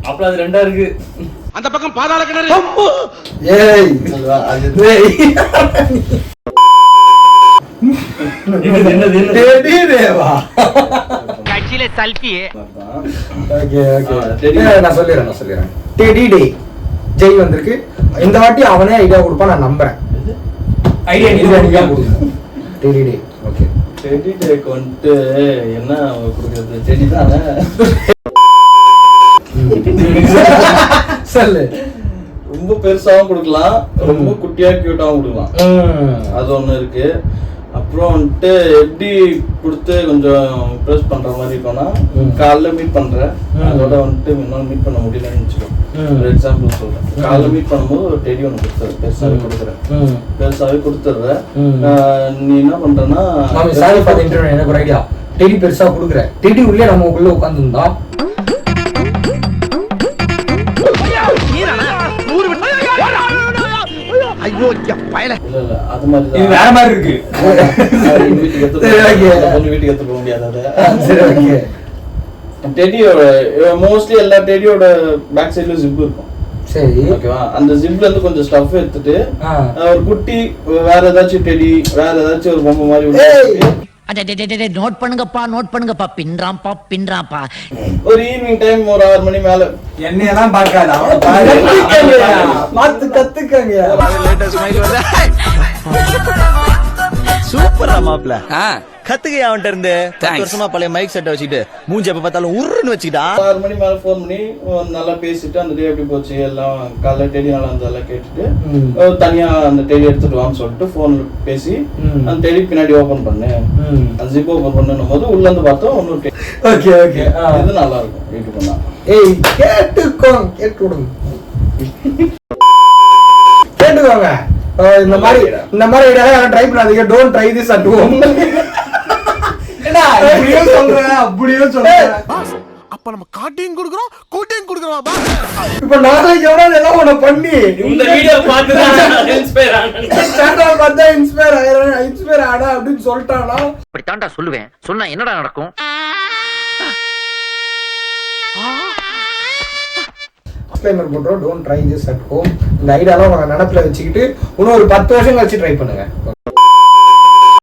அப்புறம் அது ரெண்டா இருக்கு. அந்த பக்கம் பாதாள கிணறு. ஏய் என்னது டெடி தேவா. கட்சியில செல்ஃபி. ஓகே நான் சொல்லிடுறேன். டெடி டே ஜெய் வந்திருக்கு. இந்த வாட்டி அவனே ஐடியா கொடுப்பான், நான் நம்புறேன். ஐடியா கொடுக்கணும். டெடி டே. ஓகே டெடி டேக்கு வந்துட்டு என்ன கொடுக்குறது? டெடி தானே. சொல்லு. ரொம்ப பெருசாவும் கொடுக்கலாம், ரொம்ப குட்டியா கியூட்டாவும் கொடுக்கலாம். அது ஒண்ணு இருக்கு. அப்புறம் வந்துட்டு எப்படி கொடுத்து கொஞ்சம் இம்ப்ரெஸ் பண்ற மாதிரி இருக்கும்னா, காலைல மீட் பண்றேன், அதோட வந்துட்டு இன்னொன்று மீட் பண்ண முடியலன்னு வச்சுக்கோ. ஒரு எக்ஸாம்பிள் சொல்றேன். காலைல மீட் பண்ணும்போது ஒரு டெடி ஒன்று கொடுத்துரு, பெருசாவே கொடுத்துடுறேன். நீ என்ன பண்றேன்னா, எனக்கு ஒரு ஐடியா. டெடி பெருசா கொடுக்குற, டெடி உள்ளே நம்ம உள்ள உட்காந்துருந்தா ஐயோ பயல. இல்ல அது மாதிரி இது வேற மாதிரி இருக்கு. வீட்டுக்கு எடுத்து போக முடியாது. டெடியோட மோஸ்ட்லி எல்லா டெடியோட பேக் சைடுல ஜிப் இருக்கும். சரி ஓகேவா? அந்த ஜிப்ல இருந்து கொஞ்சம் ஸ்டஃப் எடுத்துட்டு ஒரு குட்டி வேற ஏதாச்சும் டெடி, வேற ஏதாச்சும் ஒரு பொம்மை மாதிரி நோட் பண்ணுங்கப்பா பின்றாம்பா. ஒரு ஈவினிங் டைம் ஒரு 6 மணி மேல என்னையெல்லாம் பார்க்காத, மாத்து கத்துக்கங்க. சூப்பரா மாப்ள. கத்துக்க அவன்கிட்ட இருந்து 10 வருஷமா பழைய மைக் செட்டை வச்சுட்டு மூஞ்சி எப்ப பார்த்தாலும் உருன்னு வச்சுக்கிட்டா. 6 மணி மேல போன் பண்ணி நல்லா பேசிட்டு அந்த டே எப்படி போச்சு எல்லாம், காலைல டெடி நல்லா இருந்ததெல்லாம் கேட்டுட்டு தனியா அந்த டெடி எடுத்துட்டு வான்னு சொல்லிட்டு போன் பேசி அந்த டெடி பின்னாடி ஓபன் பண்ணு, அந்த ஜிப் ஓபன் பண்ணும் போது உள்ள இருந்து பார்த்தோம் ஒன்னும் டெடி. ஓகே ஓகே இது நல்லா இருக்கும் வீட்டுக்கு பண்ணா. ஏய் கேட்டுக்கோங்க. இந்த மாதிரி ஐடியா ட்ரை பண்ணாதீங்க. Don't try this at home. என்ன இப்படியே சொல்றேன் அப்படியே சொல்றேன். அப்ப நம்ம காட்டியும் குடுக்குறோம் கூட்டியும் குடுக்குறோம். இப்ப நாளைக்கு எவ்வளவு எல்லாம் ஒண்ணு பண்ணி இந்த வீடியோ பார்த்து தான் இன்ஸ்பயர் ஆனேன். சேனல் பார்த்தா இன்ஸ்பயர் ஆனா அப்படின்னு சொல்லிட்டானா இப்படி தாண்டா சொல்லுவேன். சொன்னா என்னடா நடக்கும்? டிஸ்க்ளைமர் பண்றோம். Don't try this at home. இந்த ஐடியாலாம் உங்க நினைப்புல வச்சுக்கிட்டு இன்னும் ஒரு 10 வருஷம் கழிச்சு ட்ரை பண்ணுங்க.